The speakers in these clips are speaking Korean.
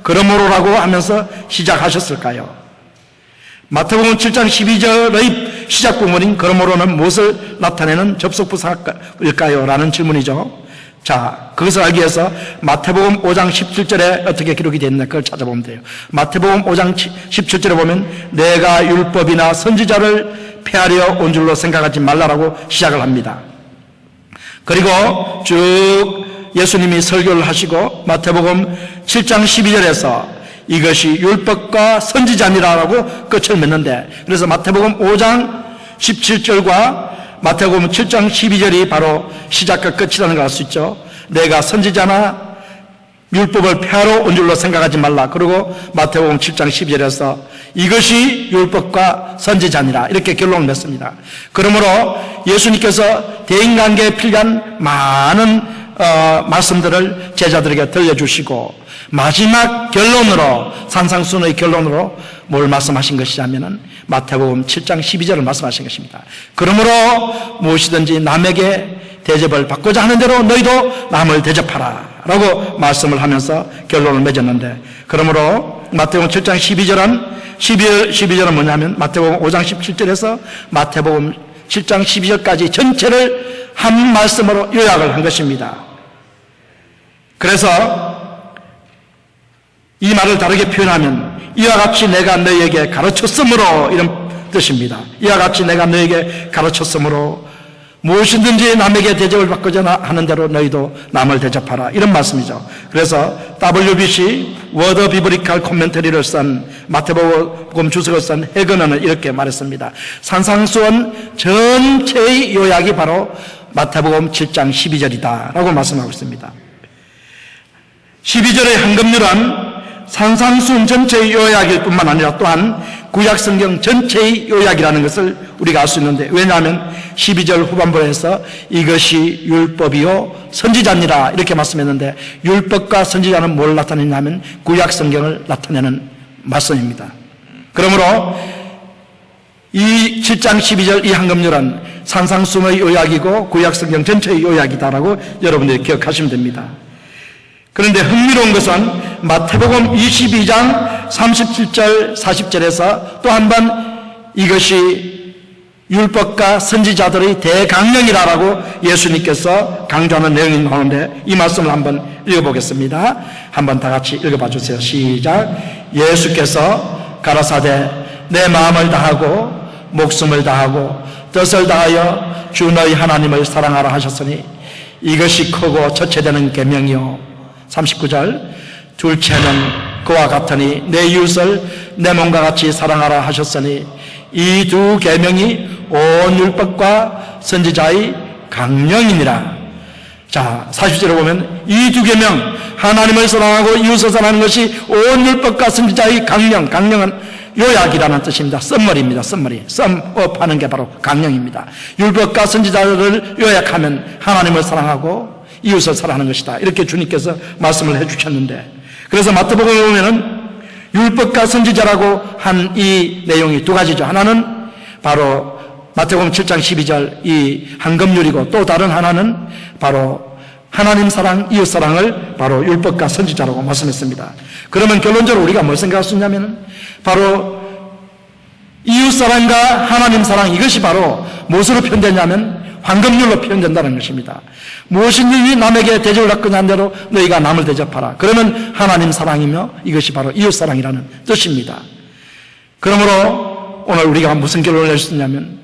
그러므로라고 하면서 시작하셨을까요? 마태복음 7장 12절의 시작 부분인 그러므로는 무엇을 나타내는 접속부사일까요? 라는 질문이죠. 자, 그것을 알기 위해서 마태복음 5장 17절에 어떻게 기록이 되어 있나 그걸 찾아보면 돼요. 마태복음 5장 17절에 보면 내가 율법이나 선지자를 폐하려 온 줄로 생각하지 말라라고 시작을 합니다. 그리고 쭉 예수님이 설교를 하시고 마태복음 7장 12절에서 이것이 율법과 선지자니라라고 끝을 맺는데, 그래서 마태복음 5장 17절과 마태복음 7장 12절이 바로 시작과 끝이라는 걸 알 수 있죠. 내가 선지자나 율법을 폐하러 온 줄로 생각하지 말라. 그리고 마태복음 7장 12절에서 이것이 율법과 선지자니라 이렇게 결론을 냈습니다. 그러므로 예수님께서 대인관계에 필요한 많은 말씀들을 제자들에게 들려주시고 마지막 결론으로, 산상순의 결론으로 뭘 말씀하신 것이냐면은 마태복음 7장 12절을 말씀하신 것입니다. 그러므로 무엇이든지 남에게 대접을 받고자 하는 대로 너희도 남을 대접하라 라고 말씀을 하면서 결론을 맺었는데, 그러므로 마태복음 7장 12절은 뭐냐면 마태복음 5장 17절에서 마태복음 7장 12절까지 전체를 한 말씀으로 요약을 한 것입니다. 그래서 이 말을 다르게 표현하면 이와 같이 내가 너희에게 가르쳤으므로 이런 뜻입니다. 이와 같이 내가 너희에게 가르쳤으므로 무엇이든지 남에게 대접을 받고자 하는 대로 너희도 남을 대접하라 이런 말씀이죠. 그래서 WBC 워드 비브리칼 코멘터리를 쓴 마태복음 주석을 쓴 해거너는 이렇게 말했습니다. 산상수원 전체의 요약이 바로 마태복음 7장 12절이다 라고 말씀하고 있습니다. 12절의 한금률은 산상수훈 전체의 요약일 뿐만 아니라 또한 구약성경 전체의 요약이라는 것을 우리가 알 수 있는데, 왜냐하면 12절 후반부에서 이것이 율법이요 선지자니라 이렇게 말씀했는데, 율법과 선지자는 뭘 나타내냐면 구약성경을 나타내는 말씀입니다. 그러므로 이 7장 12절 이 한금률은 산상수훈의 요약이고 구약성경 전체의 요약이다라고 여러분들이 기억하시면 됩니다. 그런데 흥미로운 것은 마태복음 22장 37절 40절에서 또 한 번 이것이 율법과 선지자들의 대강령이라고 예수님께서 강조하는 내용이 나오는데, 이 말씀을 한번 읽어보겠습니다. 한번 다 같이 읽어봐 주세요. 시작. 예수께서 가라사대 내 마음을 다하고 목숨을 다하고 뜻을 다하여 주 너희 하나님을 사랑하라 하셨으니 이것이 크고 첫째되는 계명이요 39절 둘째는 그와 같으니 내 이웃을 내 몸과 같이 사랑하라 하셨으니 이 두 계명이 온 율법과 선지자의 강령이니라. 자, 40절에 보면 이 두 계명, 하나님을 사랑하고 이웃을 사랑하는 것이 온 율법과 선지자의 강령, 강령은 요약이라는 뜻입니다. 썸머리입니다. 썸머리. 썸업 하는 게 바로 강령입니다. 율법과 선지자를 요약하면 하나님을 사랑하고 이웃을 사랑하는 것이다. 이렇게 주님께서 말씀을 해주셨는데, 그래서 마태복음에 보면은 율법과 선지자라고 한 이 내용이 두 가지죠. 하나는 바로 마태복음 7장 12절 이 한금률이고, 또 다른 하나는 바로 하나님 사랑, 이웃 사랑을 바로 율법과 선지자라고 말씀했습니다. 그러면 결론적으로 우리가 뭘 생각할 수 있냐면은 바로 이웃 사랑과 하나님 사랑, 이것이 바로 무엇으로 표현되냐면 황금률로 표현된다는 것입니다. 무엇인지 남에게 대접을 받고자 하는 대로 너희가 남을 대접하라. 그러면 하나님 사랑이며 이것이 바로 이웃 사랑이라는 뜻입니다. 그러므로 오늘 우리가 무슨 결론을 낼 수 있냐면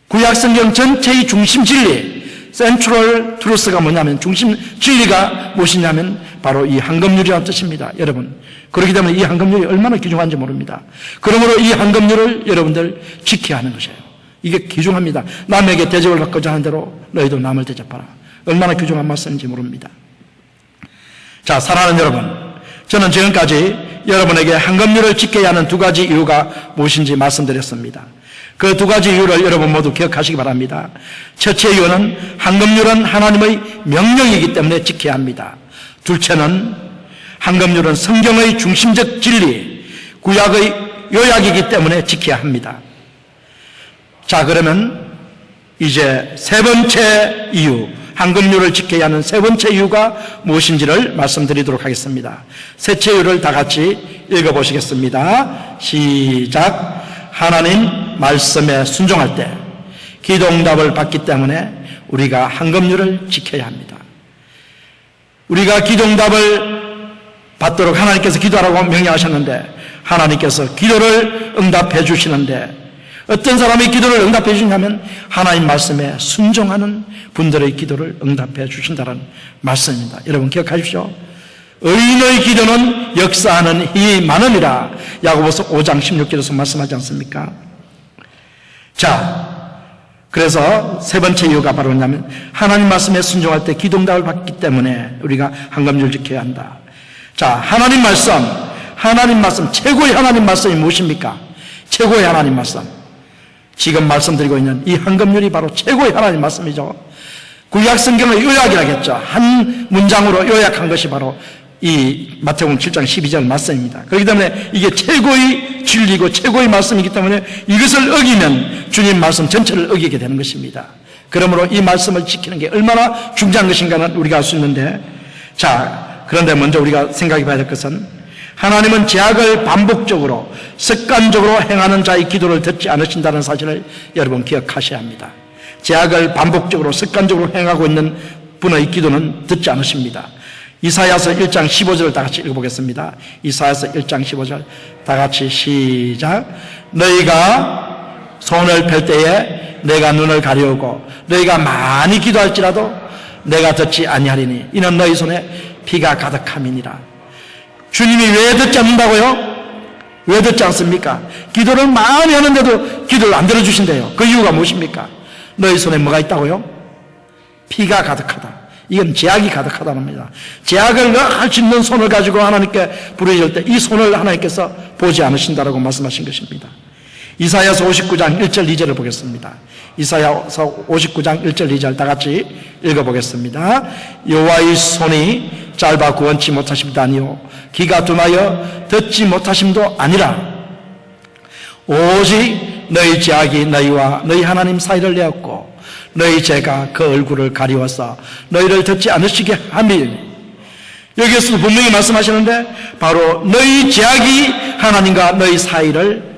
구약성경 전체의 중심 진리, 센트럴 트루스가 뭐냐면 중심 진리가 무엇이냐면 바로 이 황금률이라는 뜻입니다. 여러분, 그렇기 때문에 이 황금률이 얼마나 귀중한지 모릅니다. 그러므로 이 황금률을 여러분들 지켜야 하는 것이에요. 이게 귀중합니다. 남에게 대접을 받고자 하는 대로 너희도 남을 대접하라. 얼마나 귀중한 말씀인지 모릅니다. 자, 사랑하는 여러분, 저는 지금까지 여러분에게 황금률을 지켜야 하는 두 가지 이유가 무엇인지 말씀드렸습니다. 그 두 가지 이유를 여러분 모두 기억하시기 바랍니다. 첫째 이유는 황금률은 하나님의 명령이기 때문에 지켜야 합니다. 둘째는 황금률은 성경의 중심적 진리, 구약의 요약이기 때문에 지켜야 합니다. 자, 그러면 이제 세 번째 이유, 황금률을 지켜야 하는 세 번째 이유가 무엇인지를 말씀드리도록 하겠습니다. 셋째 이유를 다 같이 읽어보시겠습니다. 시작. 하나님 말씀에 순종할 때 기도 응답을 받기 때문에 우리가 황금률을 지켜야 합니다. 우리가 기도 응답을 받도록 하나님께서 기도하라고 명령하셨는데 하나님께서 기도를 응답해 주시는데 어떤 사람이 기도를 응답해 주냐면 하나님 말씀에 순종하는 분들의 기도를 응답해 주신다는 말씀입니다. 여러분 기억하십시오. 의인의 기도는 역사하는 힘이 많음이라 야고보서 5장 16절에서 말씀하지 않습니까? 자, 그래서 세 번째 이유가 바로 뭐냐면 하나님 말씀에 순종할 때 기도 응답을 받기 때문에 우리가 황금률을 지켜야 한다. 자, 하나님 말씀, 최고의 하나님 말씀이 무엇입니까? 최고의 하나님 말씀. 지금 말씀드리고 있는 이 황금률이 바로 최고의 하나님 말씀이죠. 구약 성경의 요약이라겠죠. 한 문장으로 요약한 것이 바로 이 마태복음 7장 12절 말씀입니다. 그렇기 때문에 이게 최고의 진리고 최고의 말씀이기 때문에 이것을 어기면 주님 말씀 전체를 어기게 되는 것입니다. 그러므로 이 말씀을 지키는 게 얼마나 중요한 것인가는 우리가 알 수 있는데, 자, 그런데 먼저 우리가 생각해 봐야 될 것은 하나님은 죄악을 반복적으로 습관적으로 행하는 자의 기도를 듣지 않으신다는 사실을 여러분 기억하셔야 합니다. 죄악을 반복적으로 습관적으로 행하고 있는 분의 기도는 듣지 않으십니다. 이사야서 1장 15절을 다 같이 읽어보겠습니다. 이사야서 1장 15절 다 같이 시작. 너희가 손을 펼 때에 내가 눈을 가려우고 너희가 많이 기도할지라도 내가 듣지 아니하리니 이는 너희 손에 피가 가득함이니라. 주님이 왜 듣지 않는다고요? 왜 듣지 않습니까? 기도를 많이 하는데도 기도를 안 들어주신대요. 그 이유가 무엇입니까? 너희 손에 뭐가 있다고요? 피가 가득하다. 이건 죄악이 가득하다는 겁니다. 죄악을 늘 짓는 손을 가지고 하나님께 부르짖을 때 이 손을 하나님께서 보지 않으신다라고 말씀하신 것입니다. 이사야서 59장 1절 2절을 보겠습니다. 이사야서 59장 1절 2절 다 같이 읽어보겠습니다. 여호와의 손이 짧아 구원치 못하심도 아니요 귀가 둔하여 듣지 못하심도 아니라 오직 너희 죄악이 너희와 너희 하나님 사이를 내었고 너희 죄가 그 얼굴을 가리워서 너희를 듣지 않으시게 함이니. 여기에서도 분명히 말씀하시는데 바로 너희 죄악이 하나님과 너희 사이를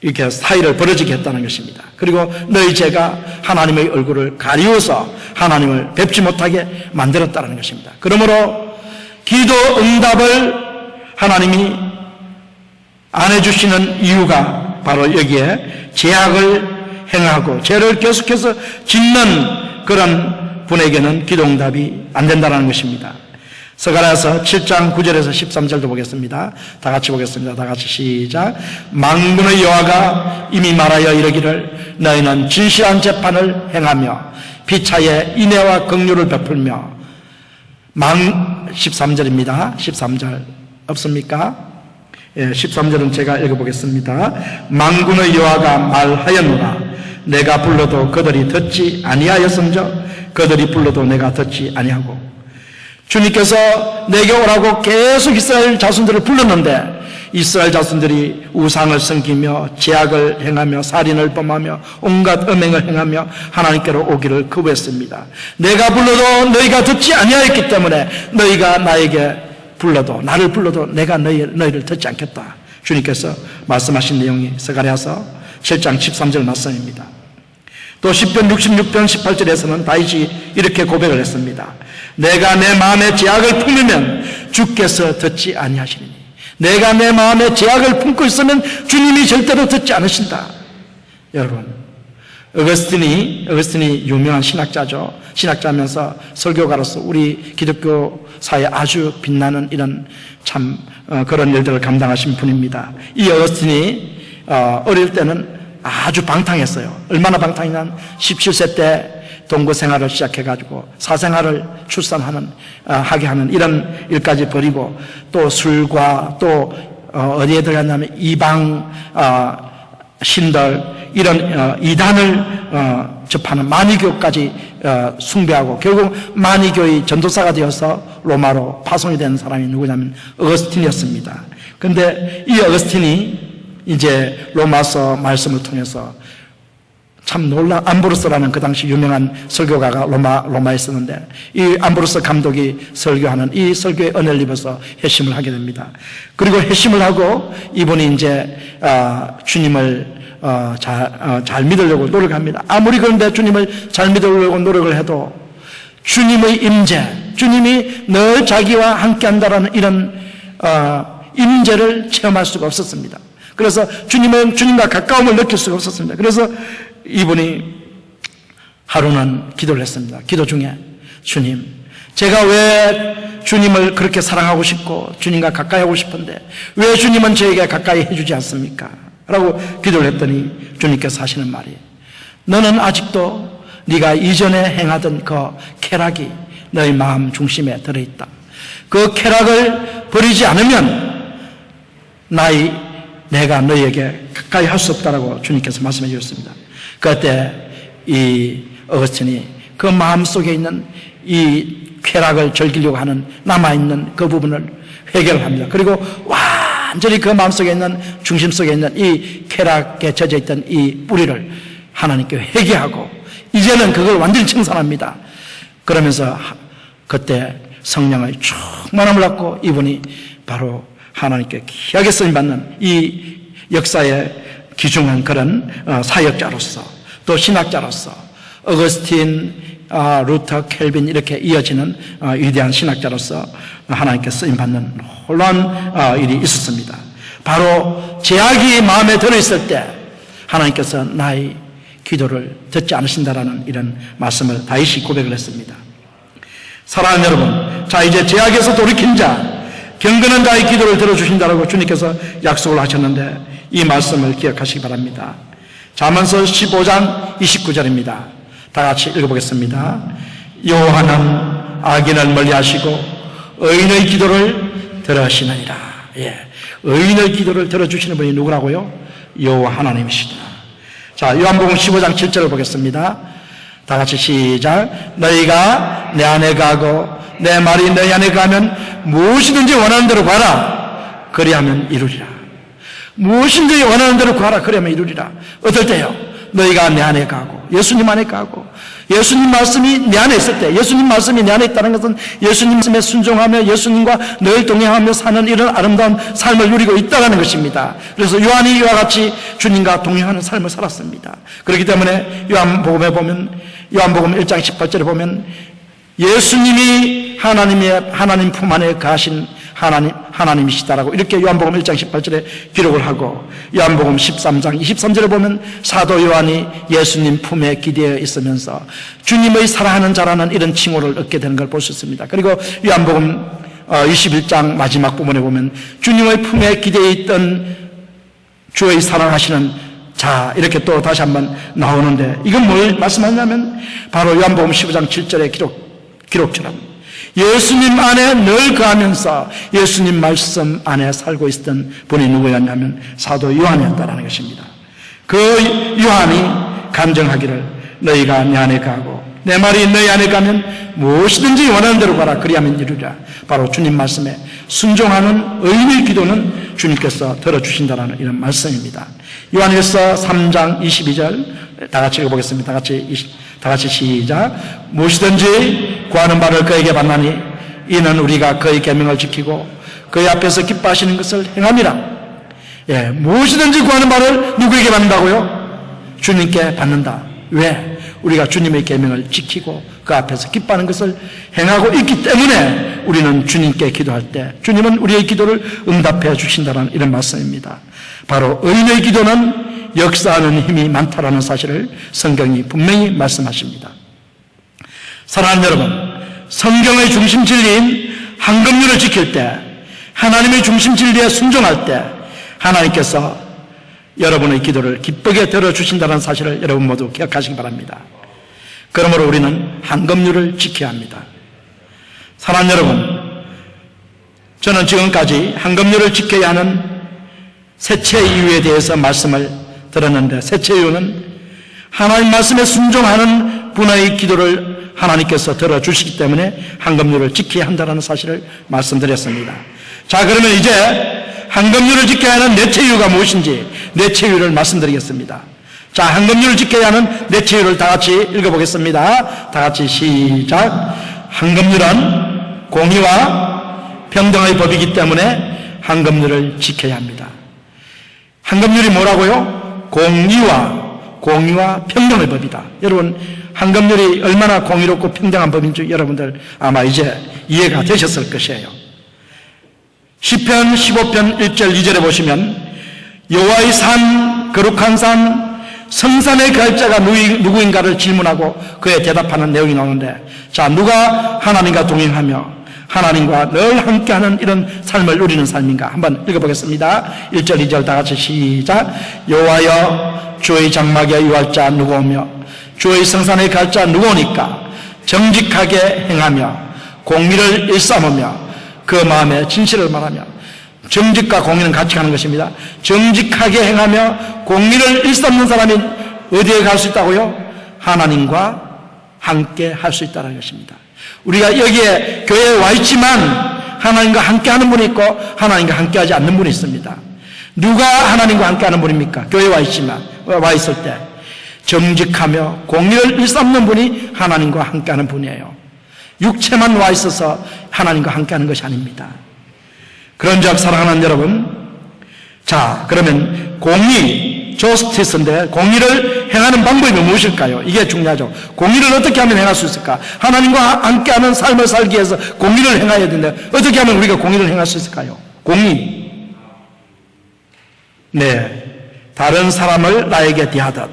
이렇게 사이를 벌어지게 했다는 것입니다. 그리고 너희 죄가 하나님의 얼굴을 가리워서 하나님을 뵙지 못하게 만들었다는 것입니다. 그러므로 기도 응답을 하나님이 안 해주시는 이유가 바로 여기에 죄악을 행하고 죄를 계속해서 짓는 그런 분에게는 기도 응답이 안 된다는 것입니다. 스가랴서 7장 9절에서 13절도 보겠습니다. 다 같이 보겠습니다. 다 같이 시작. 만군의 여호와가 이미 말하여 이르기를 너희는 진실한 재판을 행하며 피차에 인애와 긍휼을 베풀며 13절입니다. 13절 없습니까? 13절은 제가 읽어보겠습니다. 만군의 여호와가 말하였노라 내가 불러도 그들이 듣지 아니하였음즉 그들이 불러도 내가 듣지 아니하고. 주님께서 내게 오라고 계속 이스라엘 자손들을 불렀는데 이스라엘 자손들이 우상을 섬기며 죄악을 행하며 살인을 범하며 온갖 음행을 행하며 하나님께로 오기를 거부했습니다. 내가 불러도 너희가 듣지 아니하였기 때문에 너희가 나에게 불러도 나를 불러도 내가 너희를 듣지 않겠다. 주님께서 말씀하신 내용이 스가랴서 7장 13절 말씀입니다. 또 10편 66편 18절에서는 다윗이 이렇게 고백을 했습니다. 내가 내 마음에 죄악을 품으면 주께서 듣지 아니하시리니. 내가 내 마음에 죄악을 품고 있으면 주님이 절대로 듣지 않으신다. 여러분, 어거스틴이 유명한 신학자죠. 신학자면서 설교가로서 우리 기독교 사회에 아주 빛나는 이런 참 그런 일들을 감당하신 분입니다. 이 어거스틴이 어릴 때는 아주 방탕했어요. 얼마나 방탕이냐면 17세 때 동거 생활을 시작해가지고 사생활을 하게 하는 이런 일까지 벌이고 또 술과 또 어디에 들어갔냐면 이방 신들 이런 이단을 접하는 마니교까지 숭배하고 결국 마니교의 전도사가 되어서 로마로 파송이 된 사람이 누구냐면 어거스틴이었습니다. 그런데 이 어거스틴이 이제 로마서 말씀을 통해서 참 놀라, 암브로스라는 그 당시 유명한 설교가가 로마에 있었는데, 이 암브로스 감독이 설교하는 이 설교에 은혜를 입어서 회심을 하게 됩니다. 그리고 회심을 하고 이분이 이제 주님을 잘 믿으려고 노력합니다. 아무리 그런데 주님을 잘 믿으려고 노력을 해도 주님의 임재, 주님이 늘 자기와 함께 한다라는 이런 임재를 체험할 수가 없었습니다. 그래서 주님과 가까움을 느낄 수가 없었습니다. 그래서 이분이 하루는 기도를 했습니다. 기도 중에, 주님, 제가 왜 주님을 그렇게 사랑하고 싶고 주님과 가까이 하고 싶은데 왜 주님은 저에게 가까이 해주지 않습니까? 라고 기도를 했더니 주님께서 하시는 말이, 너는 아직도 네가 이전에 행하던 그 쾌락이 너의 마음 중심에 들어있다. 그 쾌락을 버리지 않으면 내가 너에게 가까이 할 수 없다라고 주님께서 말씀해 주셨습니다. 그때 이 어거스틴이 그 마음속에 있는 이 쾌락을 즐기려고 하는 남아있는 그 부분을 해결을 합니다. 그리고 완전히 그 마음속에 있는, 중심 속에 있는 이 쾌락에 젖어있던 이 뿌리를 하나님께 회개하고 이제는 그걸 완전히 청산합니다. 그러면서 그때 성령의 충만함을 받고 이분이 바로 하나님께 귀하게 쓰임받는 이 역사에 귀중한 그런 사역자로서 또 신학자로서 어거스틴, 루터, 켈빈 이렇게 이어지는 위대한 신학자로서 하나님께 쓰임받는 놀라운 일이 있었습니다. 바로 제약이 마음에 들어있을 때 하나님께서 나의 기도를 듣지 않으신다라는 이런 말씀을 다시 고백을 했습니다. 사랑하는 여러분, 자 이제 제약에서 돌이킨 자, 경건한 자의 기도를 들어주신다라고 주님께서 약속을 하셨는데 이 말씀을 기억하시기 바랍니다. 잠언서 15장 29절입니다. 다 같이 읽어보겠습니다. 여호와는 악인을 멀리하시고 의인의 기도를 들으시느니라. 의인의 기도를 들어주시는 분이 누구라고요? 여호와 하나님이시다. 자, 요한복음 15장 7절을 보겠습니다. 다 같이 시작. 너희가 내 안에 가고 내 말이 너희 안에 가면 무엇이든지 원하는 대로 구하라. 그리하면 이루리라. 무엇인지 원하는 대로 구하라. 그러면 이루리라. 어떨 때요? 너희가 내 안에 가고 예수님 안에 가고 예수님 말씀이 내 안에 있을 때, 예수님 말씀이 내 안에 있다는 것은 예수님 말씀에 순종하며 예수님과 늘 동행하며 사는 이런 아름다운 삶을 누리고 있다는 것입니다. 그래서 요한이 이와 같이 주님과 동행하는 삶을 살았습니다. 그렇기 때문에 요한복음에 보면, 요한복음 1장 18절에 보면 예수님이 하나님 품 안에 가신 하나님이시다라고 이렇게 요한복음 1장 18절에 기록을 하고, 요한복음 13장 23절에 보면 사도 요한이 예수님 품에 기대어 있으면서 주님의 사랑하는 자라는 이런 칭호를 얻게 되는 걸 볼 수 있습니다. 그리고 요한복음 21장 마지막 부분에 보면 주님의 품에 기대어 있던 주의 사랑하시는 자, 이렇게 또 다시 한번 나오는데, 이건 뭘 말씀하냐면 바로 요한복음 15장 7절의 기록처럼 예수님 안에 늘 거하면서 예수님 말씀 안에 살고 있었던 분이 누구였냐면 사도 요한이었다는 것입니다. 그 요한이 간증하기를 너희가 내 안에 가고 내 말이 너희 안에 가면 무엇이든지 원하는 대로 가라. 그리하면 이루리라. 바로 주님 말씀에 순종하는 의인의 기도는 주님께서 들어주신다는 이런 말씀입니다. 요한일서 3장 22절 다 같이 읽어보겠습니다. 다 같이 시작. 무엇이든지 구하는 바를 그에게 받나니 이는 우리가 그의 계명을 지키고 그의 앞에서 기뻐하시는 것을 행함이라. 무엇이든지 구하는 바를 누구에게 받는다고요? 주님께 받는다. 왜? 우리가 주님의 계명을 지키고 그 앞에서 기뻐하는 것을 행하고 있기 때문에 우리는 주님께 기도할 때 주님은 우리의 기도를 응답해 주신다는 이런 말씀입니다. 바로 의인의 기도는 역사하는 힘이 많다라는 사실을 성경이 분명히 말씀하십니다. 사랑하는 여러분, 성경의 중심 진리인 황금률을 지킬 때, 하나님의 중심 진리에 순종할 때 하나님께서 여러분의 기도를 기쁘게 들어주신다는 사실을 여러분 모두 기억하시기 바랍니다. 그러므로 우리는 황금률을 지켜야 합니다. 사랑하는 여러분, 저는 지금까지 황금률을 지켜야 하는 셋째 이유에 대해서 말씀을 들었는데, 셋째 이유는 하나님 말씀에 순종하는 분의 기도를 하나님께서 들어주시기 때문에 황금률을 지켜야 한다는 사실을 말씀드렸습니다. 자, 그러면 이제 황금률을 지켜야 하는 넷째 이유가 무엇인지 넷째 이유를 말씀드리겠습니다. 자, 황금률을 지켜야 하는 내체 이유를 다 같이 읽어보겠습니다. 다 같이 시작. 황금률은 공의와 평등의 법이기 때문에 황금률을 지켜야 합니다. 황금률이 뭐라고요? 공의와 평등의 법이다. 여러분, 황금률이 얼마나 공의롭고 평등한 법인지 여러분들 아마 이제 이해가 되셨을 것이에요. 시편 15편 1절 2절에 보시면 여호와의 산, 거룩한 산, 성산의 거할 자가 누구인가를 질문하고 그에 대답하는 내용이 나오는데, 자, 누가 하나님과 동행하며 하나님과 늘 함께하는 이런 삶을 누리는 삶인가? 한번 읽어보겠습니다. 1절 2절 다 같이 시작. 여호와여, 주의 장막에 유할 자 누구오며 주의 성산에 갈 자 누구오니까? 정직하게 행하며 공의를 일삼으며 그 마음에 진실을 말하며. 정직과 공의는 같이 가는 것입니다. 정직하게 행하며 공의를 일삼는 사람이 어디에 갈 수 있다고요? 하나님과 함께 할 수 있다는 것입니다. 우리가 여기에 교회에 와 있지만 하나님과 함께 하는 분이 있고 하나님과 함께 하지 않는 분이 있습니다. 누가 하나님과 함께 하는 분입니까? 교회에 와 있지만, 와 있을 때 정직하며 공의를 일삼는 분이 하나님과 함께 하는 분이에요. 육체만 와 있어서 하나님과 함께 하는 것이 아닙니다. 그런즉 사랑하는 여러분, 자, 그러면 공의, 저스티스인데 공의를 행하는 방법이 무엇일까요? 이게 중요하죠. 공의를 어떻게 하면 행할 수 있을까? 하나님과 함께하는 삶을 살기 위해서 공의를 행해야 되는데 어떻게 하면 우리가 공의를 행할 수 있을까요? 공의. 네, 다른 사람을 나에게 대하듯,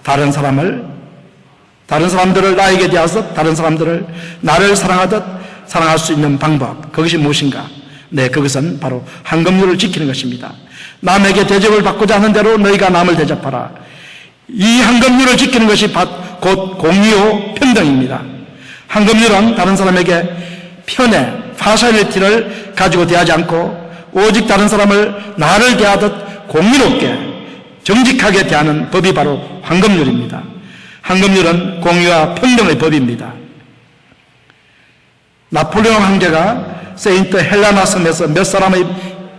다른 사람들을 나에게 대하듯, 다른 사람들을 나를 사랑하듯 사랑할 수 있는 방법, 그것이 무엇인가? 네, 그것은 바로 황금률을 지키는 것입니다. 남에게 대접을 받고자 하는 대로 너희가 남을 대접하라. 이 황금률을 지키는 것이 곧 공의요 평등입니다. 황금률은 다른 사람에게 편애, 파셜리티를 가지고 대하지 않고 오직 다른 사람을 나를 대하듯 공의롭게 정직하게 대하는 법이 바로 황금률입니다. 황금률은 공의와 평등의 법입니다. 나폴레옹 황제가 세인트 헬라나 섬에서 몇 사람의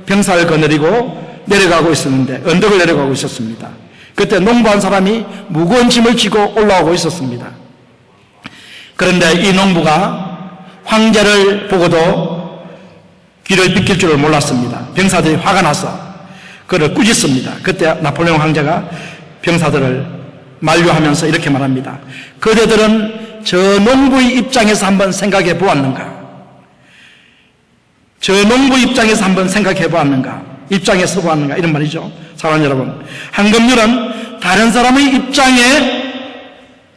병사를 거느리고 내려가고 있었는데, 언덕을 내려가고 있었습니다. 그때 농부한 사람이 무거운 짐을 지고 올라오고 있었습니다. 그런데 이 농부가 황제를 보고도 귀를 비킬 줄을 몰랐습니다. 병사들이 화가 나서 그를 꾸짖습니다. 그때 나폴레옹 황제가 병사들을 만류하면서 이렇게 말합니다. 그대들은 저 농부의 입장에서 한번 생각해 보았는가? 저 농부 입장에서 한번 생각해 보았는가? 입장에 서 보았는가? 이런 말이죠. 사랑하는 여러분, 황금률은 다른 사람의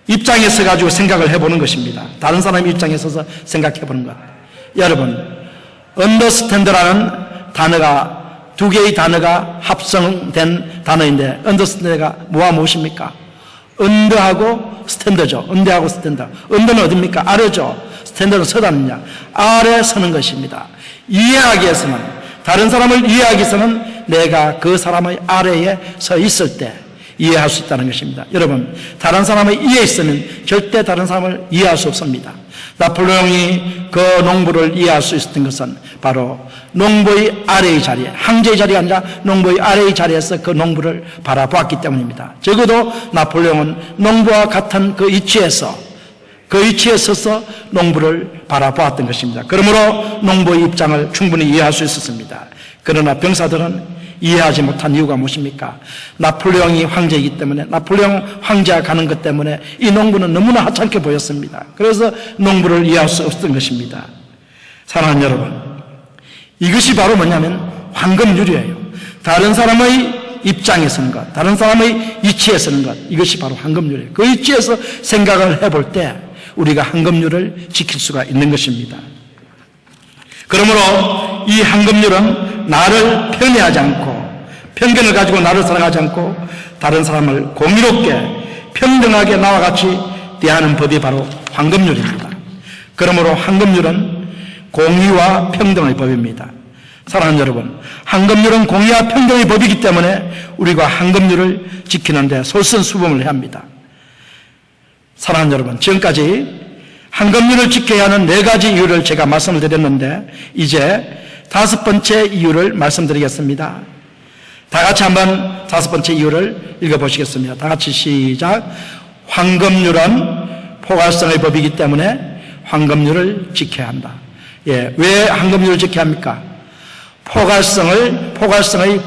입장에 서가지고 생각을 해보는 것입니다. 다른 사람의 입장에 서서 생각해 보는 것. 여러분, 언더스탠드라는 단어가, 두 개의 단어가 합성된 단어인데, 언더스탠드가 뭐와 무엇입니까? 언더하고 스탠더죠. 언더하고 스탠더. 언더는 어딥니까? 아래죠. 스탠더는 서다느냐? 아래 서는 것입니다. 이해하기 위해서는, 다른 사람을 이해하기 위해서는 내가 그 사람의 아래에 서 있을 때 이해할 수 있다는 것입니다. 여러분, 다른 사람의 이해에 있으면 절대 다른 사람을 이해할 수 없습니다. 나폴레옹이 그 농부를 이해할 수 있었던 것은 바로 농부의 아래의 자리에, 황제의 자리가 아니라 농부의 아래의 자리에서 그 농부를 바라보았기 때문입니다. 적어도 나폴레옹은 농부와 같은 그 위치에 서서 농부를 바라보았던 것입니다. 그러므로 농부의 입장을 충분히 이해할 수 있었습니다. 그러나 병사들은 이해하지 못한 이유가 무엇입니까? 나폴레옹이 황제이기 때문에, 나폴레옹 황제가 가는 것 때문에 이 농부는 너무나 하찮게 보였습니다. 그래서 농부를 이해할 수 없었던 것입니다. 사랑하는 여러분, 이것이 바로 뭐냐면 황금률이에요. 다른 사람의 입장에 서는 것, 다른 사람의 위치에 서는 것, 이것이 바로 황금률이에요. 그 위치에서 생각을 해볼 때 우리가 황금률을 지킬 수가 있는 것입니다. 그러므로 이 황금률은 나를 편애하지 않고, 편견을 가지고 나를 사랑하지 않고 다른 사람을 공의롭게 평등하게 나와 같이 대하는 법이 바로 황금률입니다. 그러므로 황금률은 공의와 평등의 법입니다. 사랑하는 여러분, 황금률은 공의와 평등의 법이기 때문에 우리가 황금률을 지키는데 솔선수범을 해야 합니다. 사랑하는 여러분, 지금까지 황금률을 지켜야 하는 4가지 이유를 제가 말씀을 드렸는데 이제 5번째 이유를 말씀드리겠습니다. 다 같이 한번 다섯 번째 이유를 읽어보시겠습니다. 다 같이 시작. 황금률은 포괄성의 법이기 때문에 황금률을 지켜야 한다. 예, 왜 황금률을 지켜야 합니까? 포괄성의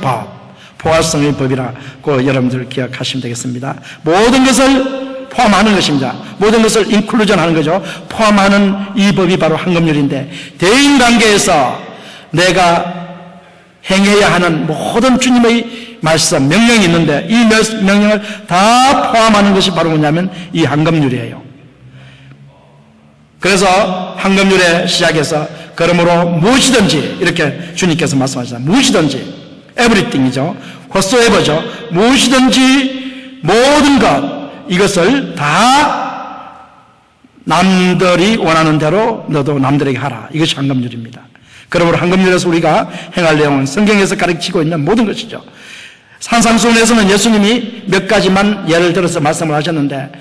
법, 포괄성의 법이라고 여러분들 기억하시면 되겠습니다. 모든 것을 포함하는 것입니다. 모든 것을 인클루전 하는 거죠. 포함하는 이 법이 바로 황금률인데, 대인관계에서 내가 행해야 하는 모든 주님의 말씀, 명령이 있는데 이 명령을 다 포함하는 것이 바로 뭐냐면 이 황금률이에요. 그래서 황금률의 시작에서 그러므로 무엇이든지 이렇게 주님께서 말씀하셨습니다. 무엇이든지 everything이죠. whatsoever죠. 무엇이든지 모든 것, 이것을 다 남들이 원하는 대로 너도 남들에게 하라. 이것이 황금률입니다. 그러므로 황금률에서 우리가 행할 내용은 성경에서 가르치고 있는 모든 것이죠. 산상수훈에서는 예수님이 몇 가지만 예를 들어서 말씀을 하셨는데,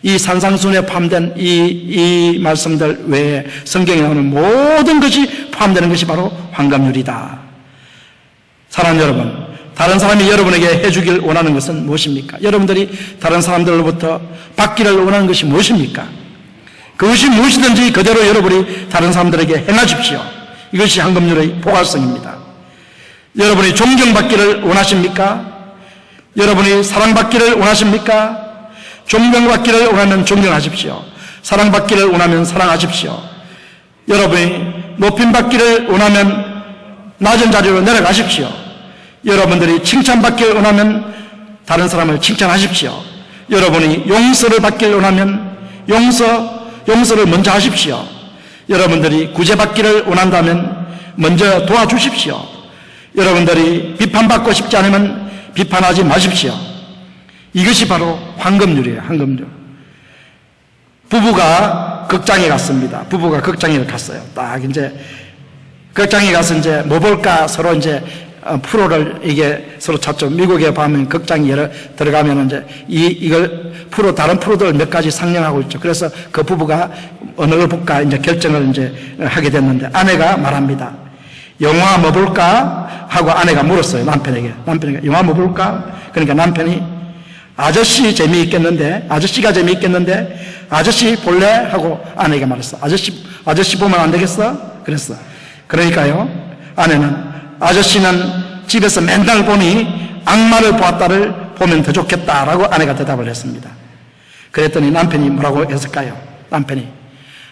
이 산상수훈에 포함된 이 말씀들 외에 성경에 나오는 모든 것이 포함되는 것이 바로 황금률이다. 사랑하는 여러분, 다른 사람이 여러분에게 해주길 원하는 것은 무엇입니까? 여러분들이 다른 사람들로부터 받기를 원하는 것이 무엇입니까? 그것이 무엇이든지 그대로 여러분이 다른 사람들에게 행하십시오. 이것이 황금률의 포괄성입니다. 여러분이 존경받기를 원하십니까? 여러분이 사랑받기를 원하십니까? 존경받기를 원하면 존경하십시오. 사랑받기를 원하면 사랑하십시오. 여러분이 높임받기를 원하면 낮은 자리로 내려가십시오. 여러분들이 칭찬받기를 원하면 다른 사람을 칭찬하십시오. 여러분이 용서를 받기를 원하면 용서를 먼저 하십시오. 여러분들이 구제받기를 원한다면 먼저 도와주십시오. 여러분들이 비판받고 싶지 않으면 비판하지 마십시오. 이것이 바로 황금률이에요. 황금률. 부부가 극장에 갔습니다. 부부가 극장에 갔어요. 딱 이제 극장에 가서 이제 뭐 볼까 서로 이제 프로를 이게 서로 찾죠. 미국에 보면 극장에 들어가면 이제 이걸 다른 프로들 몇 가지 상영하고 있죠. 그래서 그 부부가 어느 걸 볼까 이제 결정을 이제 하게 됐는데, 아내가 말합니다. 영화 뭐 볼까? 하고 아내가 물었어요. 남편에게 영화 뭐 볼까? 그러니까 남편이 아저씨가 재미있겠는데 아저씨 볼래? 하고 아내가 말했어. 아저씨 보면 안 되겠어? 그랬어. 그러니까요, 아내는 아저씨는 집에서 맨날 보니 악마를 보았다를 보면 더 좋겠다라고 아내가 대답을 했습니다. 그랬더니 남편이 뭐라고 했을까요? 남편이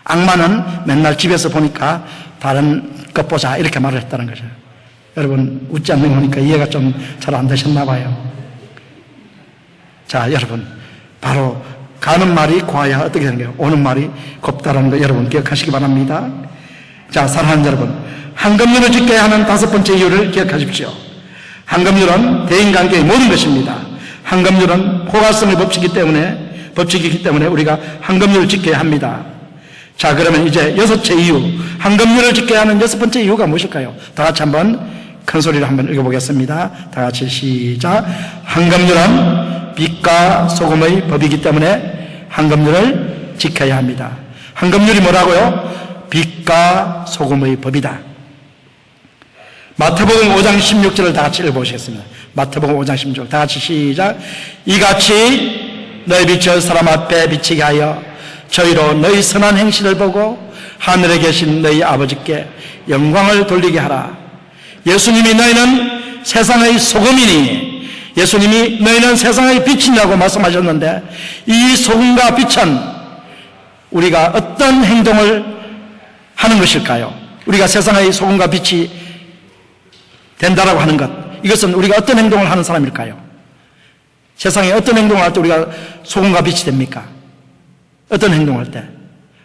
악마는 맨날 집에서 보니까 다른 것 보자 이렇게 말을 했다는 거죠. 여러분 웃지 않는 거니까 이해가 좀 잘 안 되셨나 봐요. 자, 여러분, 바로 가는 말이 고와야 어떻게 되는 거예요? 오는 말이 곱다라는 거 여러분 기억하시기 바랍니다. 자, 사랑하는 여러분, 황금률을 지켜야 하는 다섯 번째 이유를 기억하십시오. 황금률은 대인관계의 모든 것입니다. 황금률은 포괄성의 법칙이기 때문에 우리가 황금률을 지켜야 합니다. 자, 그러면 이제 여섯째 이유, 황금률을 지켜야 하는 여섯 번째 이유가 무엇일까요? 다 같이 한번 큰 소리로 한번 읽어보겠습니다. 다 같이 시작. 황금률은 빛과 소금의 법이기 때문에 황금률을 지켜야 합니다. 황금률이 뭐라고요? 빛과 소금의 법이다. 마태복음 5장 16절을 다 같이 읽어보시겠습니다. 마태복음 5장 16절 다 같이 시작. 이같이 너희 빛을 사람 앞에 비치게 하여 저희로 너희 선한 행실을 보고 하늘에 계신 너희 아버지께 영광을 돌리게 하라. 예수님이 너희는 세상의 소금이니, 예수님이 너희는 세상의 빛이라고 말씀하셨는데, 이 소금과 빛은 우리가 어떤 행동을 하는 것일까요? 우리가 세상의 소금과 빛이 된다라고 하는 것, 이것은 우리가 어떤 행동을 하는 사람일까요? 세상에 어떤 행동을 할 때 우리가 소금과 빛이 됩니까? 어떤 행동을 할 때?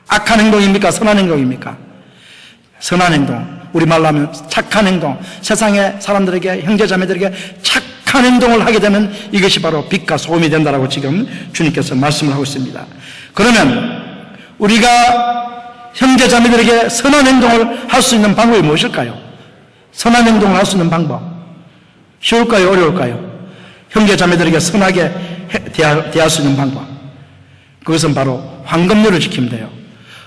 악한 행동입니까? 선한 행동입니까? 선한 행동, 우리 말로 하면 착한 행동, 세상의 사람들에게, 형제자매들에게 착한 행동을 하게 되면 이것이 바로 빛과 소금이 된다라고 지금 주님께서 말씀을 하고 있습니다. 그러면 우리가 형제자매들에게 선한 행동을 할 수 있는 방법이 무엇일까요? 선한 행동을 할 수 있는 방법, 쉬울까요? 어려울까요? 형제자매들에게 선하게 대할 수 있는 방법, 그것은 바로 황금률을 지키면 돼요.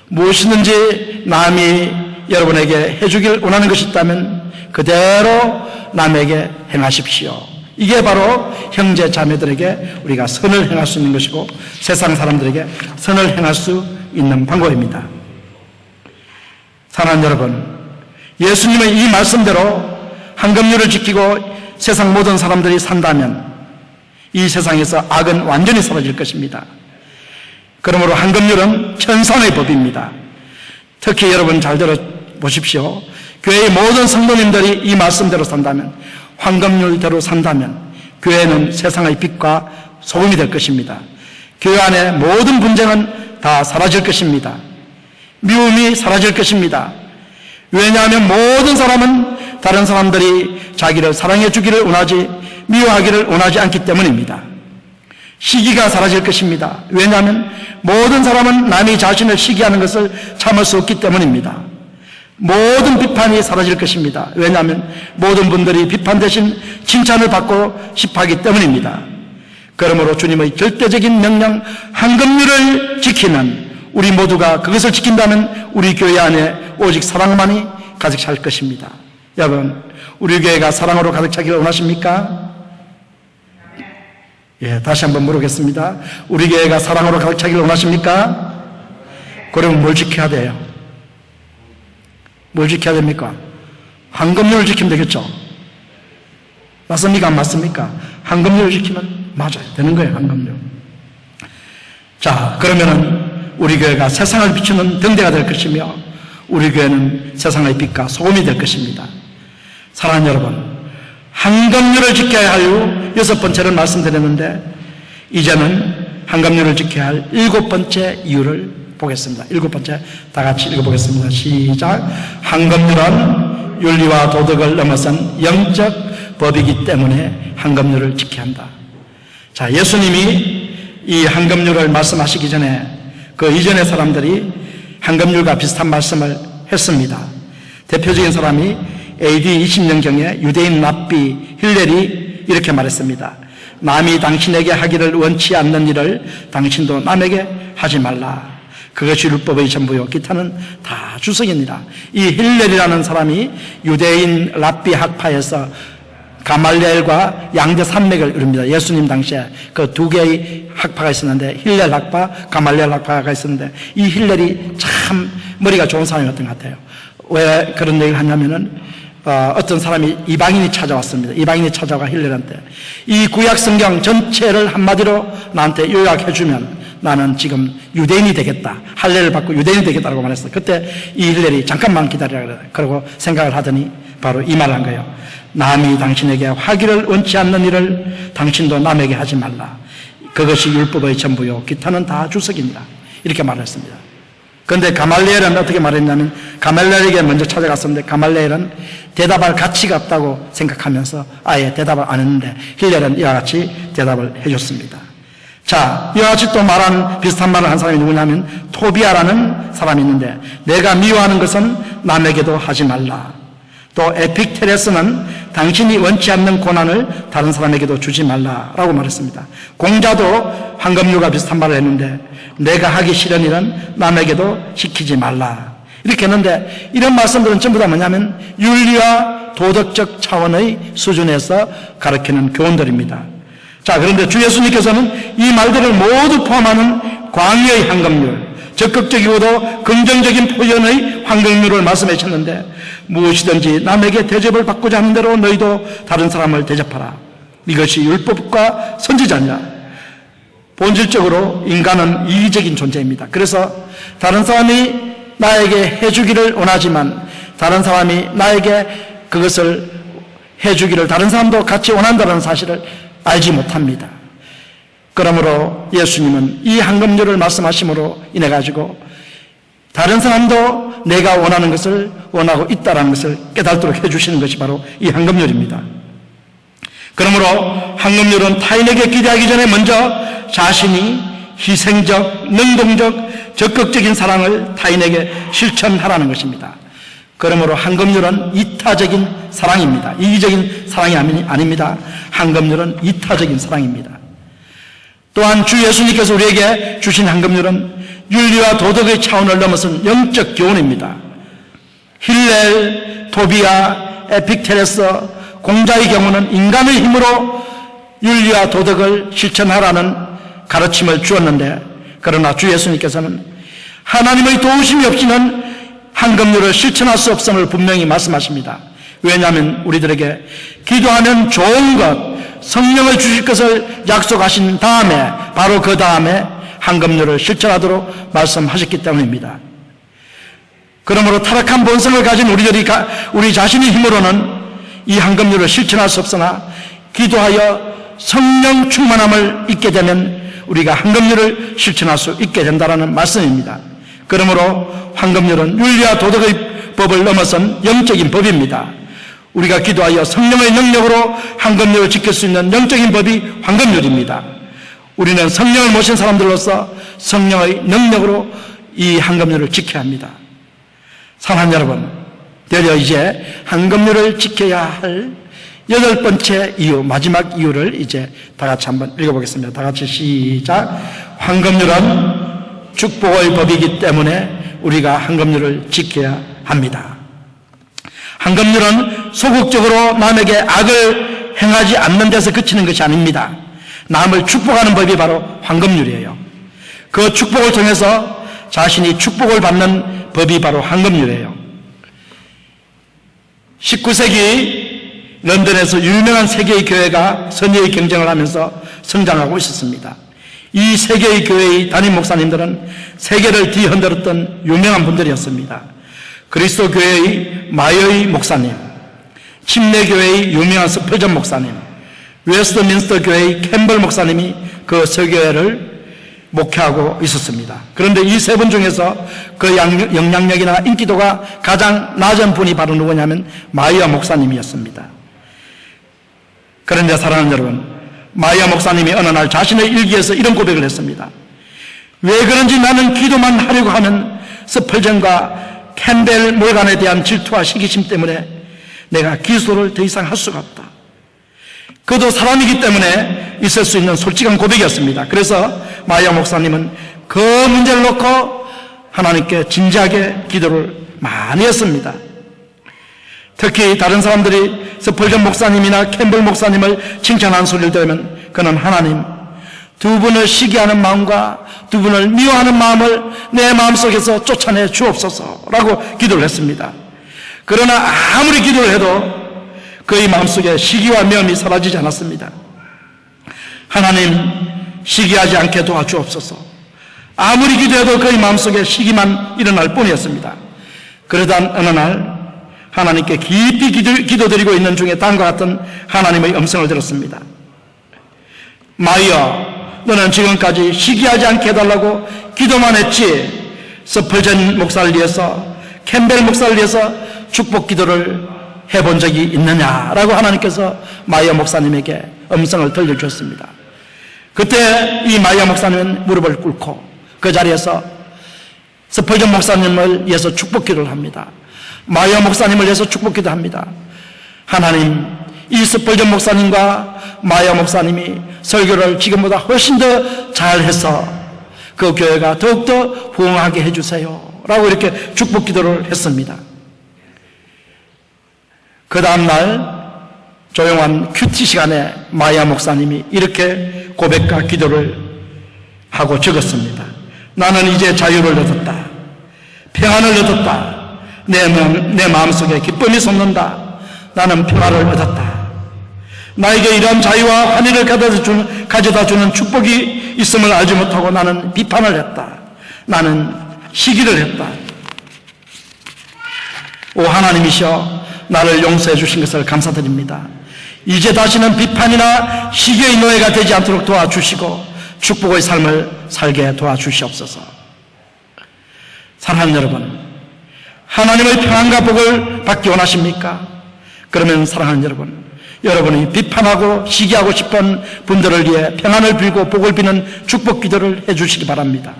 무엇이든지 남이 여러분에게 해주길 원하는 것이 있다면 그대로 남에게 행하십시오. 이게 바로 형제 자매들에게 우리가 선을 행할 수 있는 것이고 세상 사람들에게 선을 행할 수 있는 방법입니다. 사랑하는 여러분, 예수님의 이 말씀대로 황금률을 지키고 세상 모든 사람들이 산다면 이 세상에서 악은 완전히 사라질 것입니다. 그러므로 황금률은 천상의 법입니다. 특히 여러분 잘 들어보십시오. 교회의 모든 성도님들이 이 말씀대로 산다면, 황금률대로 산다면 교회는 세상의 빛과 소금이 될 것입니다. 교회 안에 모든 분쟁은 다 사라질 것입니다. 미움이 사라질 것입니다. 왜냐하면 모든 사람은 다른 사람들이 자기를 사랑해 주기를 원하지 미워하기를 원하지 않기 때문입니다. 시기가 사라질 것입니다. 왜냐하면 모든 사람은 남이 자신을 시기하는 것을 참을 수 없기 때문입니다. 모든 비판이 사라질 것입니다. 왜냐하면 모든 분들이 비판 대신 칭찬을 받고 싶어하기 때문입니다. 그러므로 주님의 절대적인 명령 황금률을 지키는 우리 모두가 그것을 지킨다면 우리 교회 안에 오직 사랑만이 가득 찰 것입니다. 여러분, 우리 교회가 사랑으로 가득 차기를 원하십니까? 예, 다시 한번 물어보겠습니다. 우리 교회가 사랑으로 가득 차기를 원하십니까? 그러면 뭘 지켜야 돼요? 뭘 지켜야 됩니까? 황금률을 지키면 되겠죠? 맞습니까? 안 맞습니까? 황금률을 지키면 맞아요. 되는 거예요, 황금률. 자, 그러면은 우리 교회가 세상을 비추는 등대가 될 것이며 우리 교회는 세상의 빛과 소금이 될 것입니다. 사랑하는 여러분, 황금률을 지켜야 할 이유 6번째를 말씀드렸는데 이제는 황금률을 지켜야 할 7번째 이유를 보겠습니다. 7번째 다 같이 읽어보겠습니다. 시작. 황금률은 윤리와 도덕을 넘어선 영적 법이기 때문에 황금률을 지켜야 한다. 자, 예수님이 이 황금률을 말씀하시기 전에 그 이전의 사람들이 황금률과 비슷한 말씀을 했습니다. 대표적인 사람이 AD 20년경에 유대인 랍비 힐렐이 이렇게 말했습니다. 남이 당신에게 하기를 원치 않는 일을 당신도 남에게 하지 말라. 그것이 율법의 전부요 기타는 다 주석이니라. 이 힐렐이라는 사람이 유대인 랍비 학파에서 가말리엘과 양대 산맥을 이룹니다. 예수님 당시에 그 두 개의 학파가 있었는데 힐렐 학파, 가말리엘 학파가 있었는데 이 힐렐이 참 머리가 좋은 사람이었던 것 같아요. 왜 그런 얘기를 하냐면은 어떤 사람이 이방인이 찾아왔습니다. 이방인이 찾아와 힐렐한테 이 구약 성경 전체를 한마디로 나한테 요약해주면 나는 지금 유대인이 되겠다. 할례를 받고 유대인이 되겠다고 말했어요. 그때 이 힐렐이 잠깐만 기다리라 그래요. 그러고 생각을 하더니 바로 이 말을 한 거예요. 남이 당신에게 하기를 원치 않는 일을 당신도 남에게 하지 말라. 그것이 율법의 전부요 기타는 다 주석입니다. 이렇게 말했습니다. 그런데 가말리엘은 어떻게 말했냐면 가말리엘에게 먼저 찾아갔었는데 가말리엘은 대답할 가치가 없다고 생각하면서 아예 대답을 안 했는데 힐렐은 이와 같이 대답을 해줬습니다. 자, 이와 같이 또 말한 비슷한 말을 한 사람이 누구냐면 토비아라는 사람이 있는데 내가 미워하는 것은 남에게도 하지 말라. 또 에픽테레스는 당신이 원치 않는 고난을 다른 사람에게도 주지 말라라고 말했습니다. 공자도 황금률과 비슷한 말을 했는데 내가 하기 싫은 일은 남에게도 시키지 말라. 이렇게 했는데 이런 말씀들은 전부 다 뭐냐면 윤리와 도덕적 차원의 수준에서 가르치는 교훈들입니다. 자, 그런데 주 예수님께서는 이 말들을 모두 포함하는 광의의 황금률, 적극적이고도 긍정적인 표현의 황금률을 말씀해 주셨는데 무엇이든지 남에게 대접을 받고자 하는 대로 너희도 다른 사람을 대접하라. 이것이 율법과 선지자니라. 본질적으로 인간은 이기적인 존재입니다. 그래서 다른 사람이 나에게 해주기를 원하지만 다른 사람이 나에게 그것을 해주기를 다른 사람도 같이 원한다는 사실을 알지 못합니다. 그러므로 예수님은 이 황금률을 말씀하심으로 인해 가지고 다른 사람도 내가 원하는 것을 원하고 있다는 것을 깨닫도록 해주시는 것이 바로 이 황금률입니다. 그러므로 황금률은 타인에게 기대하기 전에 먼저 자신이 희생적, 능동적, 적극적인 사랑을 타인에게 실천하라는 것입니다. 그러므로 황금률은 이타적인 사랑입니다. 이기적인 사랑이 아닙니다. 황금률은 이타적인 사랑입니다. 또한 주 예수님께서 우리에게 주신 황금률은 윤리와 도덕의 차원을 넘어선 영적 교훈입니다. 힐렐, 토비아, 에픽테레스, 공자의 경우는 인간의 힘으로 윤리와 도덕을 실천하라는 가르침을 주었는데, 그러나 주 예수님께서는 하나님의 도우심이 없이는 황금률을 실천할 수 없음을 분명히 말씀하십니다. 왜냐하면 우리들에게 기도하면 좋은 것, 성령을 주실 것을 약속하신 다음에, 바로 그 다음에 황금률을 실천하도록 말씀하셨기 때문입니다. 그러므로 타락한 본성을 가진 우리 자신의 힘으로는 이 황금률을 실천할 수 없으나, 기도하여 성령 충만함을 잊게 되면 우리가 황금률을 실천할 수 있게 된다는 말씀입니다. 그러므로 황금률은 윤리와 도덕의 법을 넘어선 영적인 법입니다. 우리가 기도하여 성령의 능력으로 황금률을 지킬 수 있는 영적인 법이 황금률입니다. 우리는 성령을 모신 사람들로서 성령의 능력으로 이 황금률을 지켜야 합니다. 사랑하는 여러분, 드디어 이제 황금률을 지켜야 할 8번째 이유, 마지막 이유를 이제 다 같이 한번 읽어보겠습니다. 다 같이 시작. 황금률은 축복의 법이기 때문에 우리가 황금률을 지켜야 합니다. 황금률은 소극적으로 남에게 악을 행하지 않는 데서 그치는 것이 아닙니다. 남을 축복하는 법이 바로 황금률이에요. 그 축복을 통해서 자신이 축복을 받는 법이 바로 황금률이에요. 19세기 런던에서 유명한 세계의 교회가 선의의 경쟁을 하면서 성장하고 있었습니다. 이 세계의 교회의 담임 목사님들은 세계를 뒤흔들었던 유명한 분들이었습니다. 그리스도 교회의 마이어의 목사님, 침례교회의 유명한 스펄전 목사님, 웨스트민스터 교회의 캠벌 목사님이 그 설교회를 목회하고 있었습니다. 그런데 이 세 분 중에서 그 영향력이나 인기도가 가장 낮은 분이 바로 누구냐면 마이어 목사님이었습니다. 그런데 사랑하는 여러분, 마이어 목사님이 어느 날 자신의 일기에서 이런 고백을 했습니다. 왜 그런지 나는 기도만 하려고 하는 스펄전과 캠벨 몰간에 대한 질투와 시기심 때문에 내가 기도를 더 이상 할 수가 없다. 그도 사람이기 때문에 있을 수 있는 솔직한 고백이었습니다. 그래서 마이어 목사님은 그 문제를 놓고 하나님께 진지하게 기도를 많이 했습니다. 특히 다른 사람들이 스펄전 목사님이나 캠벨 목사님을 칭찬하는 소리를 들으면 그는 하나님, 두 분을 시기하는 마음과 두 분을 미워하는 마음을 내 마음속에서 쫓아내 주옵소서라고 기도를 했습니다. 그러나 아무리 기도를 해도 그의 마음속에 시기와 미움이 사라지지 않았습니다. 하나님, 시기하지 않게 도와주옵소서. 아무리 기도해도 그의 마음속에 시기만 일어날 뿐이었습니다. 그러다 어느 날 하나님께 깊이 기도드리고 있는 중에 다음과 같은 하나님의 음성을 들었습니다. 마이어, 너는 지금까지 시기하지 않게 해달라고 기도만 했지 스펄전 목사를 위해서, 캠벨 목사를 위해서 축복 기도를 해본 적이 있느냐라고 하나님께서 마이어 목사님에게 음성을 들려주셨습니다. 그때 이 마이어 목사님은 무릎을 꿇고 그 자리에서 스펄전 목사님을 위해서 축복 기도를 합니다. 마이어 목사님을 위해서 축복 기도합니다. 하나님, 이 스펄전 목사님과 마이어 목사님이 설교를 지금보다 훨씬 더 잘해서 그 교회가 더욱더 부흥하게 해주세요 라고 이렇게 축복 기도를 했습니다. 그 다음날 조용한 큐티 시간에 마이어 목사님이 이렇게 고백과 기도를 하고 적었습니다. 나는 이제 자유를 얻었다. 평안을 얻었다. 내 마음속에 기쁨이 솟는다. 나는 평화를 얻었다. 나에게 이러한 자유와 환희를 가져다 주는 축복이 있음을 알지 못하고 나는 비판을 했다. 나는 시기를 했다. 오 하나님이시여, 나를 용서해 주신 것을 감사드립니다. 이제 다시는 비판이나 시기의 노예가 되지 않도록 도와주시고 축복의 삶을 살게 도와주시옵소서. 사랑하는 여러분, 하나님의 평안과 복을 받기 원하십니까? 그러면 사랑하는 여러분, 여러분이 비판하고 시기하고 싶은 분들을 위해 평안을 빌고 복을 비는 축복 기도를 해주시기 바랍니다.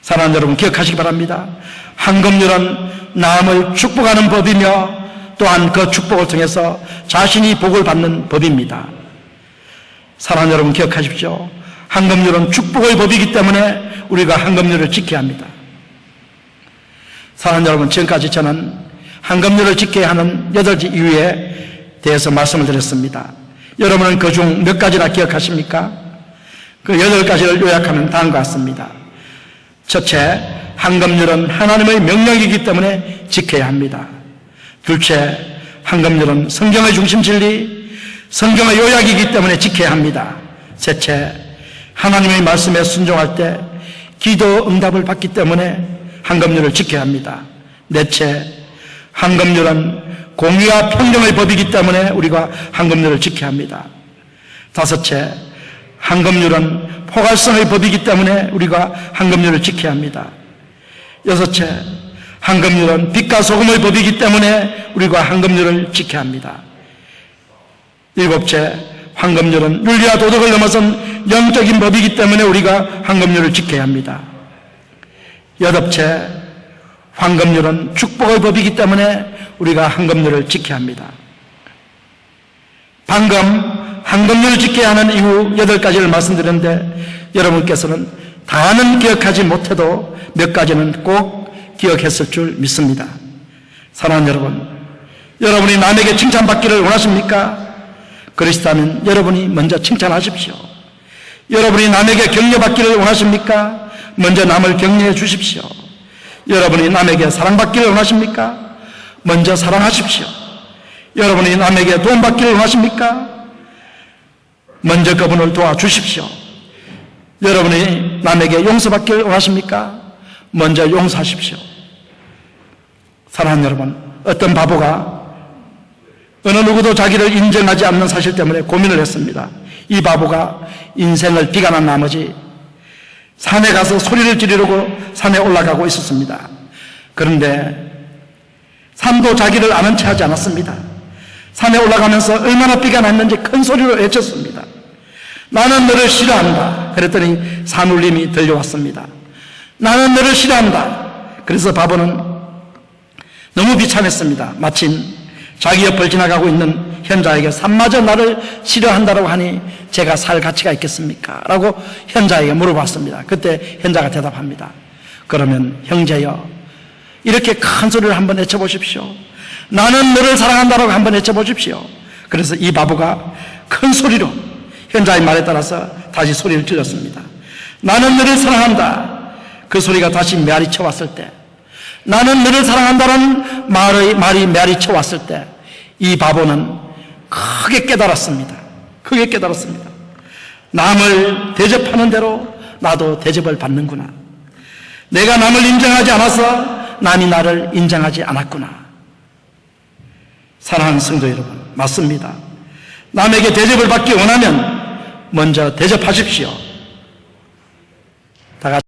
사랑하는 여러분, 기억하시기 바랍니다. 황금률은 남을 축복하는 법이며 또한 그 축복을 통해서 자신이 복을 받는 법입니다. 사랑하는 여러분, 기억하십시오. 황금률은 축복의 법이기 때문에 우리가 황금률을 지켜야 합니다. 사랑하는 여러분, 지금까지 저는 황금률을 지켜야 하는 8가지 이유에 대해서 말씀을 드렸습니다. 여러분은 그중 몇 가지나 기억하십니까? 그 8가지를 요약하면 다음과 같습니다. 첫째, 황금률은 하나님의 명령이기 때문에 지켜야 합니다. 둘째, 황금률은 성경의 중심 진리, 성경의 요약이기 때문에 지켜야 합니다. 셋째, 하나님의 말씀에 순종할 때 기도 응답을 받기 때문에 황금률을 지켜야 합니다. 넷째, 황금률은 공의와 평등의 법이기 때문에 우리가 황금률을 지켜야 합니다. 다섯째, 황금률은 포괄성의 법이기 때문에 우리가 황금률을 지켜야 합니다. 여섯째, 황금률은 빛과 소금의 법이기 때문에 우리가 황금률을 지켜야 합니다. 일곱째, 황금률은 윤리와 도덕을 넘어선 영적인 법이기 때문에 우리가 황금률을 지켜야 합니다. 여덟째, 황금률은 축복의 법이기 때문에 우리가 황금률을 지켜야 합니다. 방금 황금률을 지켜야 하는 이유 8가지를 말씀드렸는데 여러분께서는 다는 기억하지 못해도 몇 가지는 꼭 기억했을 줄 믿습니다. 사랑하는 여러분, 여러분이 남에게 칭찬받기를 원하십니까? 그렇다면 여러분이 먼저 칭찬하십시오. 여러분이 남에게 격려받기를 원하십니까? 먼저 남을 격려해 주십시오. 여러분이 남에게 사랑받기를 원하십니까? 먼저 사랑하십시오. 여러분이 남에게 도움받기를 원하십니까? 먼저 그분을 도와주십시오. 여러분이 남에게 용서받기를 원하십니까? 먼저 용서하십시오. 사랑하는 여러분, 어떤 바보가 어느 누구도 자기를 인정하지 않는 사실 때문에 고민을 했습니다. 이 바보가 인생을 비관한 나머지 산에 가서 소리를 지르려고 산에 올라가고 있었습니다. 그런데 산도 자기를 아는 체 하지 않았습니다. 산에 올라가면서 얼마나 비관했는지 큰 소리로 외쳤습니다. 나는 너를 싫어한다. 그랬더니 산울림이 들려왔습니다. 나는 너를 싫어한다. 그래서 바보는 너무 비참했습니다. 마침 자기 옆을 지나가고 있는 현자에게 산마저 나를 싫어한다고 하니 제가 살 가치가 있겠습니까? 라고 현자에게 물어봤습니다. 그때 현자가 대답합니다. 그러면 형제여, 이렇게 큰 소리를 한번 외쳐보십시오. 나는 너를 사랑한다라고 한번 외쳐보십시오. 그래서 이 바보가 큰 소리로 현자의 말에 따라서 다시 소리를 질렀습니다. 나는 너를 사랑한다. 그 소리가 다시 메아리 쳐왔을 때, 나는 너를 사랑한다는 말이 메아리 쳐왔을 때 이 바보는 크게 깨달았습니다. 크게 깨달았습니다. 남을 대접하는 대로 나도 대접을 받는구나. 내가 남을 인정하지 않아서 남이 나를 인정하지 않았구나. 사랑하는 성도 여러분, 맞습니다. 남에게 대접을 받기 원하면 먼저 대접하십시오. 다 같이